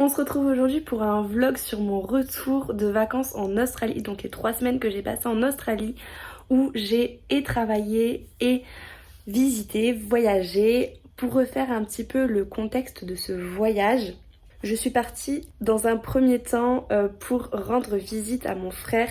On se retrouve aujourd'hui pour un vlog sur mon retour de vacances en Australie, donc les 3 semaines que j'ai passées en Australie où j'ai travaillé et visité, voyagé. Pour refaire un petit peu le contexte de ce voyage, je suis partie dans un premier temps pour rendre visite à mon frère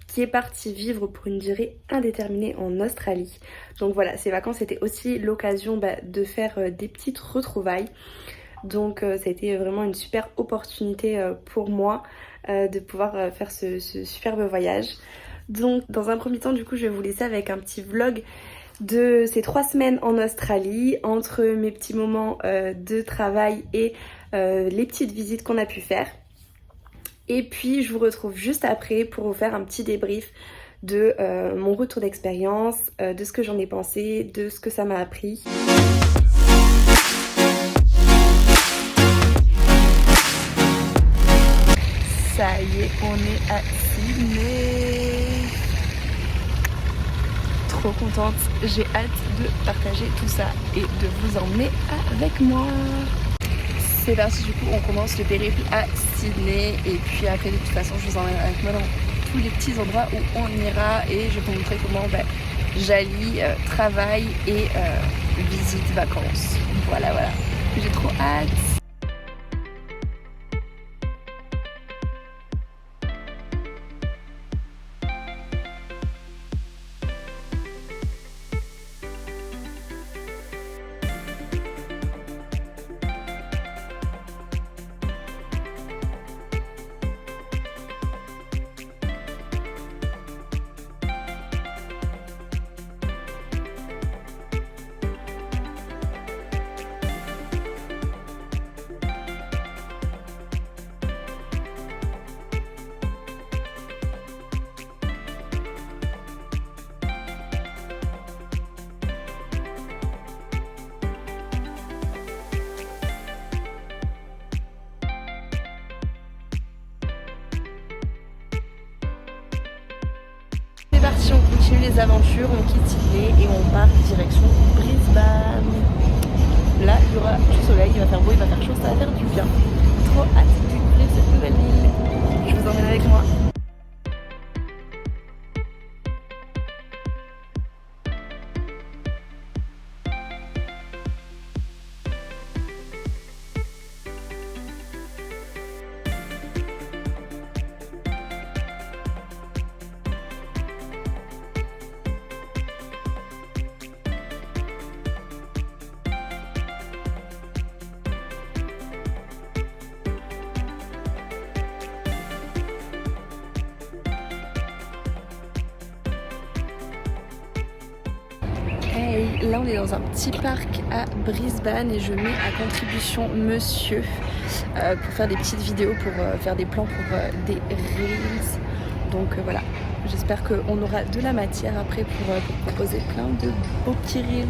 qui est parti vivre pour une durée indéterminée en Australie. Donc voilà, ces vacances étaient aussi l'occasion de faire des petites retrouvailles. Donc ça a été vraiment une super opportunité pour moi de pouvoir faire ce superbe voyage. Donc dans un premier temps du coup je vais vous laisser avec un petit vlog de ces 3 semaines en Australie, entre mes petits moments de travail et les petites visites qu'on a pu faire. Et puis je vous retrouve juste après pour vous faire un petit débrief de mon retour d'expérience, de ce que j'en ai pensé, de ce que ça m'a appris. Ça y est, on est à Sydney. Trop contente, j'ai hâte de partager tout ça et de vous emmener avec moi. C'est parti, du coup on commence le périple à Sydney et puis après de toute façon je vous emmène avec moi dans tous les petits endroits où on ira et je vais vous montrer comment j'allie travail et visite vacances. Voilà, j'ai trop hâte. C'est parti, on continue les aventures, on quitte Sydney et on part direction Brisbane. Là, il y aura du soleil, il va faire beau, il va faire chaud, ça va faire du bien. Trop hâte de découvrir cette nouvelle ville. Je vous emmène avec moi. Hey, là on est dans un petit parc à Brisbane et je mets à contribution monsieur pour faire des petites vidéos, pour faire des plans pour des reels. Donc voilà, j'espère qu'on aura de la matière après pour proposer plein de beaux petits reels.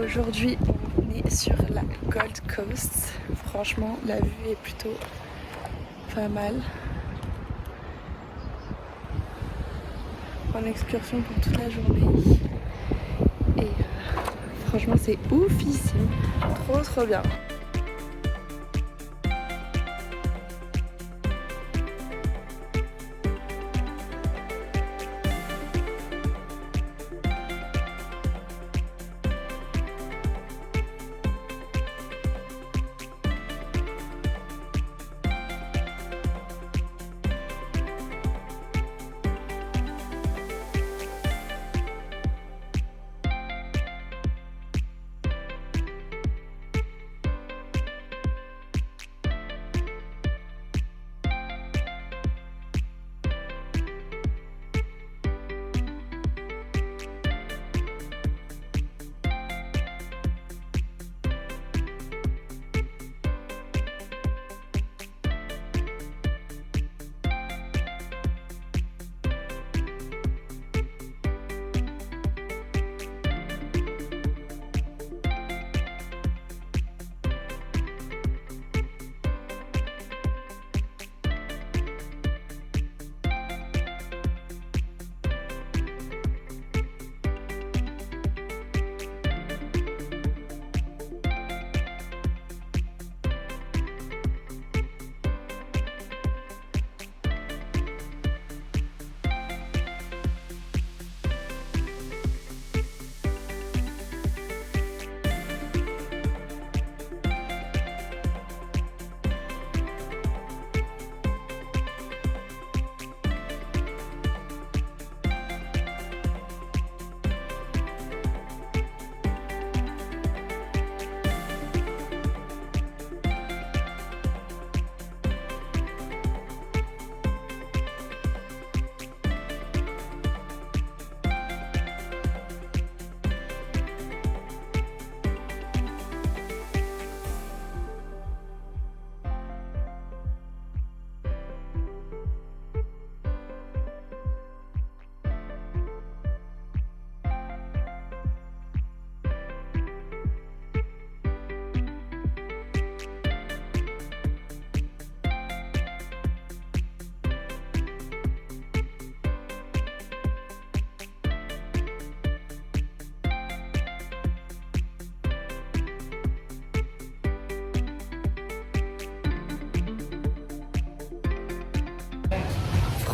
Aujourd'hui on est sur la Gold Coast. Franchement la vue est plutôt pas mal. En excursion pour toute la journée. Et franchement c'est oufissime. Trop bien.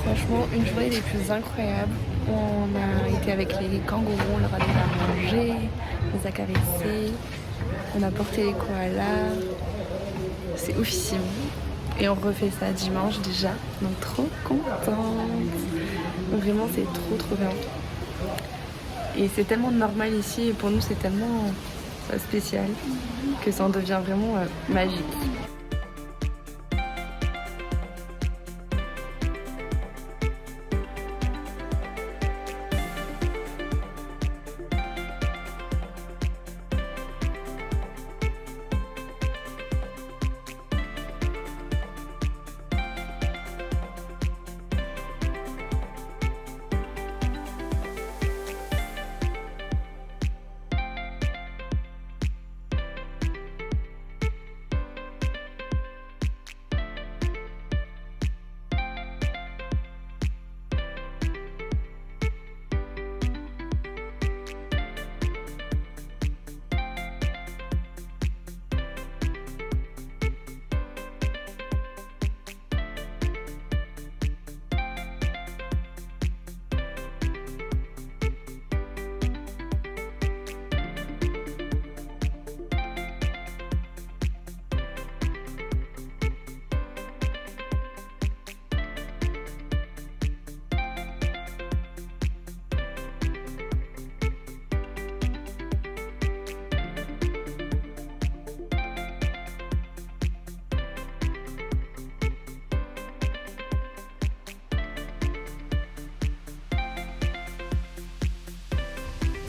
Franchement, une journée des plus incroyables. On a été avec les kangourous, on leur a donné à manger, on les a caressés, on a porté les koalas. C'est oufissime. Et on refait ça dimanche déjà, donc trop contente. Donc vraiment, c'est trop bien. Et c'est tellement normal ici, et pour nous, c'est tellement spécial que ça en devient vraiment magique.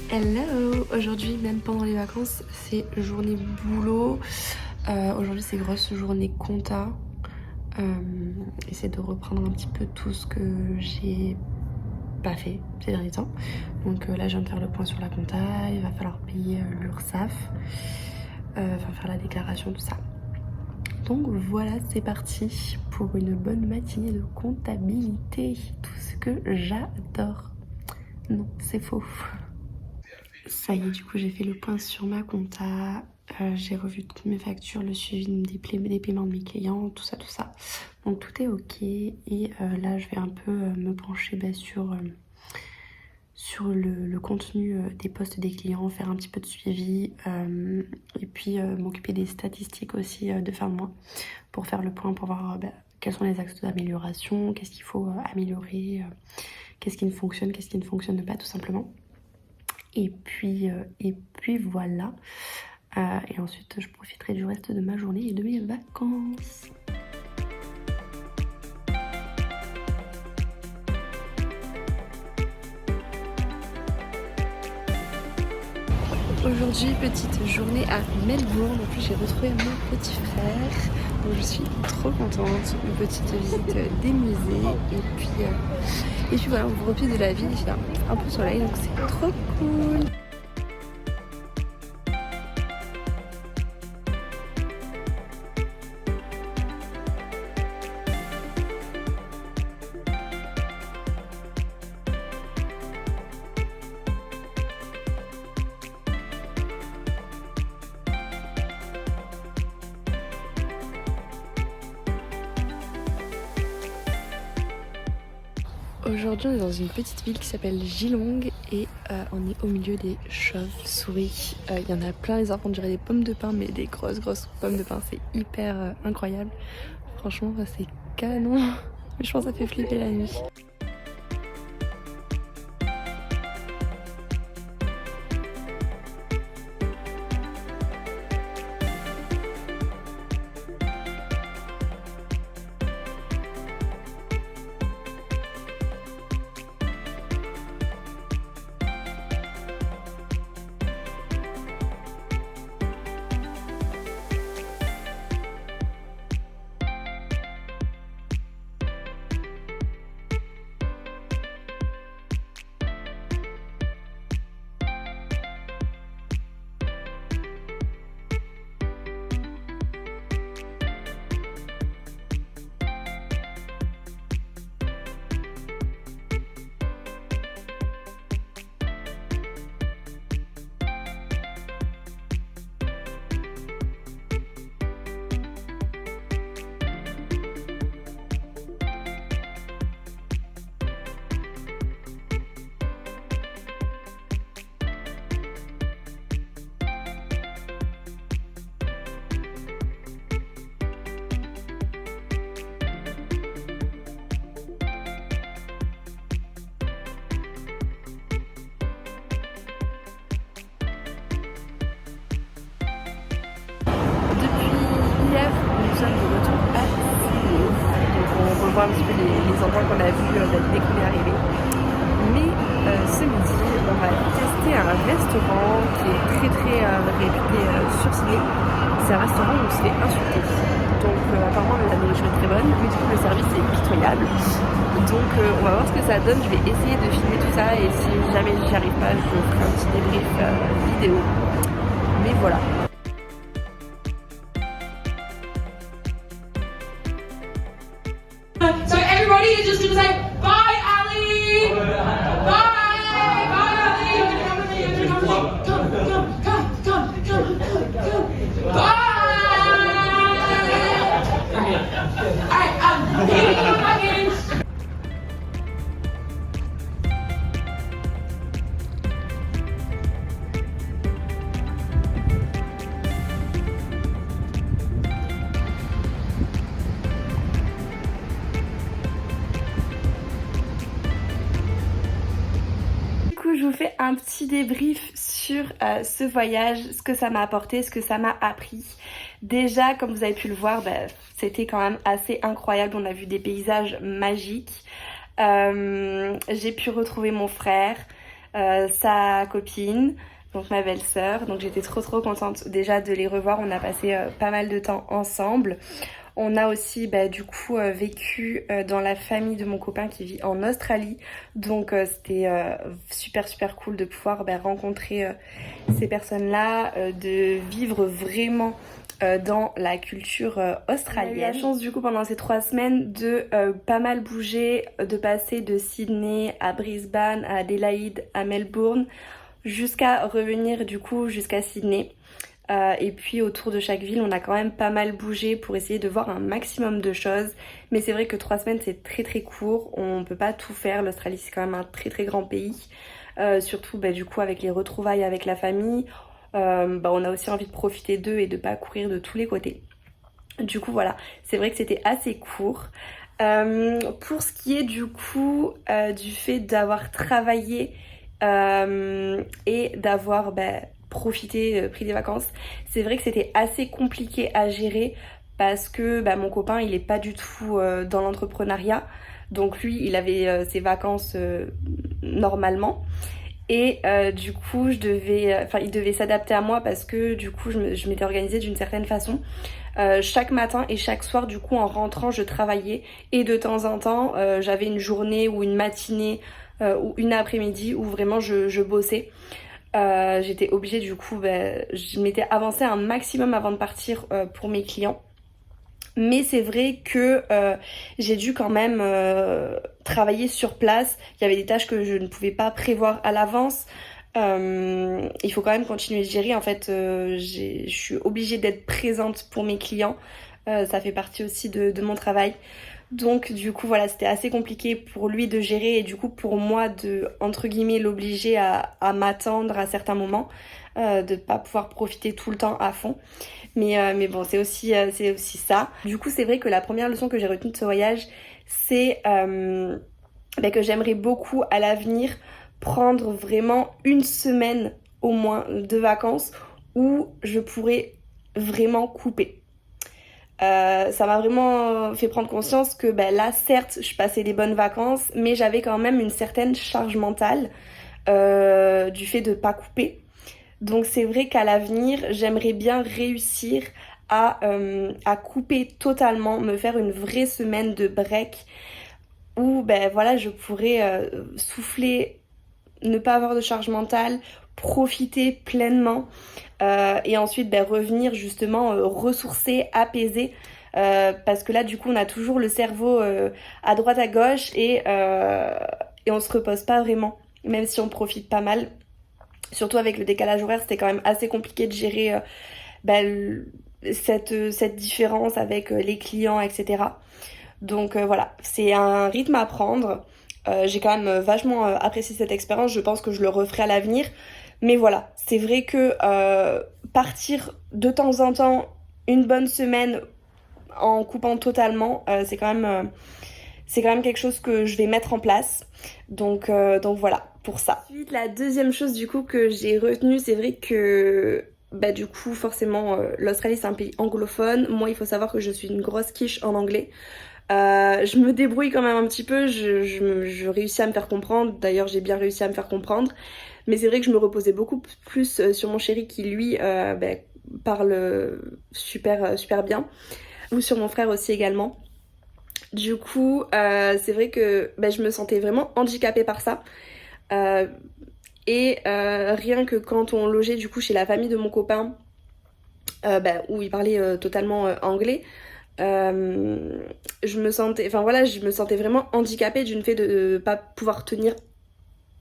Hello! Aujourd'hui, même pendant les vacances, c'est journée boulot. Aujourd'hui, c'est grosse journée compta. Essayer de reprendre un petit peu tout ce que j'ai pas fait ces derniers temps. Donc là, je viens de faire le point sur la compta. Il va falloir payer l'URSSAF. Enfin, faire la déclaration, tout ça. Donc voilà, c'est parti pour une bonne matinée de comptabilité. Tout ce que j'adore. Non, c'est faux. Ça y est, du coup, j'ai fait le point sur ma compta. J'ai revu toutes mes factures, le suivi des paiements de mes clients, tout ça. Donc tout est ok. Et là, je vais un peu me pencher sur le contenu des posts des clients, faire un petit peu de suivi et puis m'occuper des statistiques aussi de fin de mois pour faire le point, pour voir quels sont les axes d'amélioration, qu'est-ce qu'il faut améliorer, qu'est-ce qui ne fonctionne, qu'est-ce qui ne fonctionne pas tout simplement. Et puis voilà. Et ensuite, je profiterai du reste de ma journée et de mes vacances. Aujourd'hui, petite journée à Melbourne. En plus, j'ai retrouvé mon petit frère. Donc, je suis trop contente. Une petite visite des musées. Et puis voilà, on vous replie de la ville. Il fait un peu soleil, donc c'est trop cool. Aujourd'hui, on est dans une petite ville qui s'appelle Geelong et on est au milieu des chauves-souris. Il y en a plein, les enfants, on dirait des pommes de pin, mais des grosses pommes de pin. C'est hyper incroyable. Franchement, c'est canon. Mais je pense que ça fait flipper la nuit. sommes de retour à Sydney. Donc on revoit un petit peu les endroits qu'on a vus dès qu'on est arrivé. Mais ce midi, on va tester un restaurant qui est très réputé sur Sydney. C'est un restaurant où on se fait insulter. Donc apparemment la nourriture est très bonne, mais du coup le service est pitoyable. Donc on va voir ce que ça donne. Je vais essayer de filmer tout ça et si jamais j'y arrive pas, je ferai un petit débrief vidéo. Mais voilà. So everybody is just gonna say bye, Ali. Bye, Ali. You're gonna come with me. You're gonna come with me. Come. Bye. Alright, here we go, my kids. Je vous fais un petit débrief sur ce voyage, ce que ça m'a apporté, ce que ça m'a appris. Déjà, comme vous avez pu le voir, c'était quand même assez incroyable. On a vu des paysages magiques. J'ai pu retrouver mon frère, sa copine, donc ma belle-sœur. Donc j'étais trop contente déjà de les revoir. On a passé pas mal de temps ensemble. On a aussi du coup vécu dans la famille de mon copain qui vit en Australie. Donc c'était super cool de pouvoir rencontrer ces personnes-là, de vivre vraiment dans la culture australienne. J'ai eu la chance du coup pendant ces 3 semaines de pas mal bouger, de passer de Sydney à Brisbane, à Adélaïde, à Melbourne, jusqu'à revenir du coup jusqu'à Sydney. Et puis autour de chaque ville on a quand même pas mal bougé pour essayer de voir un maximum de choses, mais c'est vrai que 3 semaines c'est très court, on peut pas tout faire. L'Australie c'est quand même un très grand pays, surtout du coup avec les retrouvailles avec la famille, on a aussi envie de profiter d'eux et de pas courir de tous les côtés. Du coup voilà, c'est vrai que c'était assez court. Pour ce qui est du coup du fait d'avoir travaillé et d'avoir profité, pris des vacances, c'est vrai que c'était assez compliqué à gérer parce que mon copain il est pas du tout dans l'entrepreneuriat, donc lui il avait ses vacances normalement et du coup il devait s'adapter à moi parce que du coup je m'étais organisée d'une certaine façon. Chaque matin et chaque soir du coup en rentrant je travaillais et de temps en temps j'avais une journée ou une matinée ou une après-midi où vraiment je bossais. J'étais obligée du coup, je m'étais avancée un maximum avant de partir pour mes clients. Mais c'est vrai que j'ai dû quand même travailler sur place. Il y avait des tâches que je ne pouvais pas prévoir à l'avance. Il faut quand même continuer de gérer. En fait, je suis obligée d'être présente pour mes clients. Ça fait partie aussi de mon travail. Donc du coup voilà, c'était assez compliqué pour lui de gérer et du coup pour moi de entre guillemets l'obliger à m'attendre à certains moments, de pas pouvoir profiter tout le temps à fond. Mais bon c'est aussi ça. Du coup c'est vrai que la première leçon que j'ai retenue de ce voyage c'est que j'aimerais beaucoup à l'avenir prendre vraiment une semaine au moins de vacances où je pourrais vraiment couper. Ça m'a vraiment fait prendre conscience que là certes je passais des bonnes vacances mais j'avais quand même une certaine charge mentale du fait de pas couper. Donc c'est vrai qu'à l'avenir j'aimerais bien réussir à couper totalement, me faire une vraie semaine de break où voilà je pourrais souffler, ne pas avoir de charge mentale, profiter pleinement et ensuite revenir justement ressourcer, apaiser parce que là du coup on a toujours le cerveau à droite à gauche et on se repose pas vraiment même si on profite pas mal, surtout avec le décalage horaire. C'était quand même assez compliqué de gérer cette différence avec les clients etc. Donc voilà, c'est un rythme à prendre. J'ai quand même vachement apprécié cette expérience, je pense que je le referai à l'avenir. Mais voilà, c'est vrai que partir de temps en temps une bonne semaine en coupant totalement, c'est quand même quelque chose que je vais mettre en place. Donc voilà, pour ça. Ensuite, la deuxième chose du coup que j'ai retenue, c'est vrai que bah du coup forcément l'Australie c'est un pays anglophone. Moi il faut savoir que je suis une grosse quiche en anglais. Je me débrouille quand même un petit peu, je réussis à me faire comprendre, d'ailleurs j'ai bien réussi à me faire comprendre, mais c'est vrai que je me reposais beaucoup plus sur mon chéri qui lui bah, parle super bien, ou sur mon frère aussi également. Du coup c'est vrai que bah, je me sentais vraiment handicapée par ça. Rien que quand on logeait du coup chez la famille de mon copain, bah, où il parlait totalement anglais, je me sentais, enfin voilà, je me sentais vraiment handicapée d'une fait de pas pouvoir tenir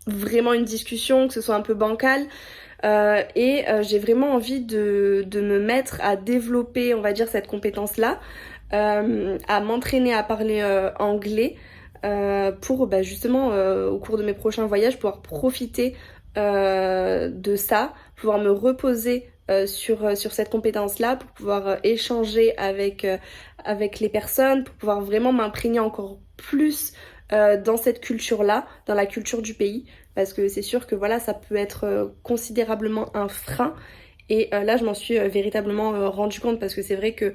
vraiment une discussion, que ce soit un peu bancal. J'ai vraiment envie de me mettre à développer, on va dire, cette compétence-là, à m'entraîner à parler anglais pour bah, justement, au cours de mes prochains voyages, pouvoir profiter de ça, pouvoir me reposer sur cette compétence-là, pour pouvoir échanger avec les personnes, pour pouvoir vraiment m'imprégner encore plus dans cette culture-là, dans la culture du pays, parce que c'est sûr que voilà, ça peut être considérablement un frein. Et là, je m'en suis véritablement rendu compte, parce que c'est vrai que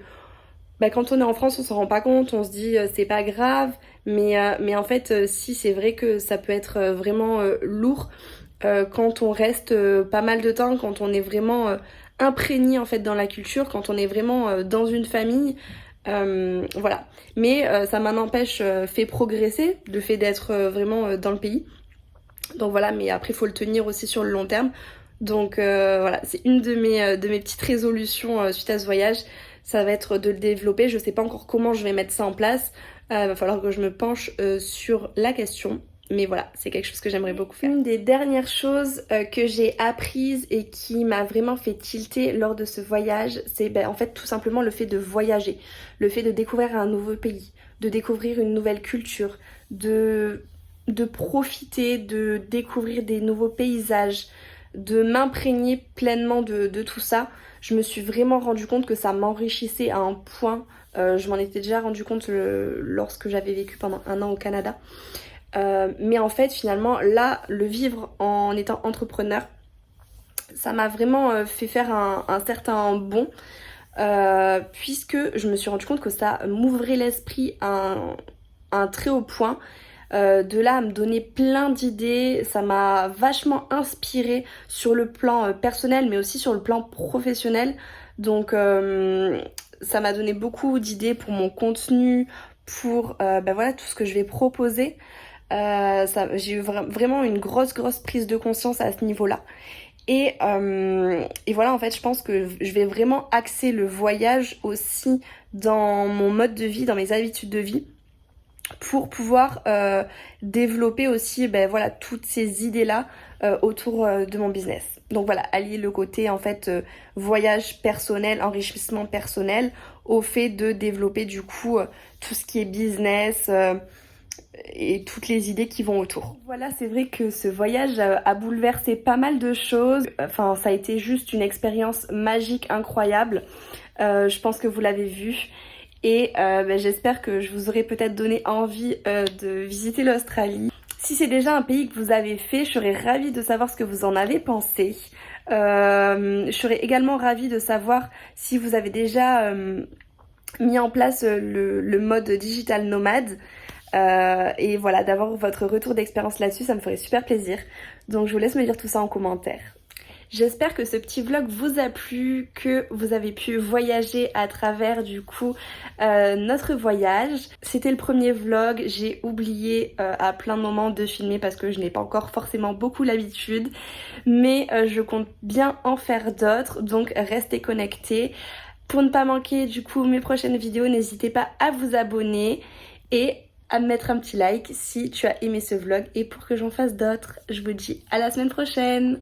bah, quand on est en France, on s'en rend pas compte, on se dit c'est pas grave, mais en fait, si, c'est vrai que ça peut être vraiment lourd quand on reste pas mal de temps, quand on est vraiment imprégné en fait dans la culture, quand on est vraiment dans une famille. Voilà. Mais ça m'en empêche fait progresser, le fait d'être vraiment dans le pays. Donc voilà, mais après il faut le tenir aussi sur le long terme. Donc voilà, c'est une de mes petites résolutions suite à ce voyage. Ça va être de le développer. Je sais pas encore comment je vais mettre ça en place. Va falloir que je me penche sur la question. Mais voilà, c'est quelque chose que j'aimerais beaucoup faire. Une des dernières choses que j'ai apprises et qui m'a vraiment fait tilter lors de ce voyage, c'est ben, en fait tout simplement le fait de voyager. Le fait de découvrir un nouveau pays, de découvrir une nouvelle culture, de profiter, de découvrir des nouveaux paysages, de m'imprégner pleinement de tout ça. Je me suis vraiment rendu compte que ça m'enrichissait à un point. Je m'en étais déjà rendu compte lorsque j'avais vécu pendant 1 an au Canada. Mais en fait finalement là, le vivre en étant entrepreneur, ça m'a vraiment fait faire un certain bond. Puisque je me suis rendu compte que ça m'ouvrait l'esprit à un très haut point. De là à me donner plein d'idées, ça m'a vachement inspirée sur le plan personnel mais aussi sur le plan professionnel. Donc ça m'a donné beaucoup d'idées pour mon contenu, pour bah voilà, tout ce que je vais proposer. J'ai eu vraiment une grosse prise de conscience à ce niveau-là. Et voilà, en fait, je pense que je vais vraiment axer le voyage aussi dans mon mode de vie, dans mes habitudes de vie, pour pouvoir développer aussi ben, voilà, toutes ces idées-là autour de mon business. Donc voilà, allier le côté en fait voyage personnel, enrichissement personnel, au fait de développer du coup tout ce qui est business et toutes les idées qui vont autour. Voilà, c'est vrai que ce voyage a bouleversé pas mal de choses. Enfin, ça a été juste une expérience magique, incroyable. Je pense que vous l'avez vu. Et j'espère que je vous aurai peut-être donné envie de visiter l'Australie. Si c'est déjà un pays que vous avez fait, je serais ravie de savoir ce que vous en avez pensé. Je serais également ravie de savoir si vous avez déjà mis en place le mode digital nomade. Et voilà, d'avoir votre retour d'expérience là-dessus, ça me ferait super plaisir. Donc je vous laisse me dire tout ça en commentaire. J'espère que ce petit vlog vous a plu, que vous avez pu voyager à travers du coup notre voyage. C'était le premier vlog, j'ai oublié à plein de moments de filmer parce que je n'ai pas encore forcément beaucoup l'habitude. Mais je compte bien en faire d'autres, donc restez connectés. Pour ne pas manquer du coup mes prochaines vidéos, n'hésitez pas à vous abonner et à me mettre un petit like si tu as aimé ce vlog. Et pour que j'en fasse d'autres, je vous dis à la semaine prochaine.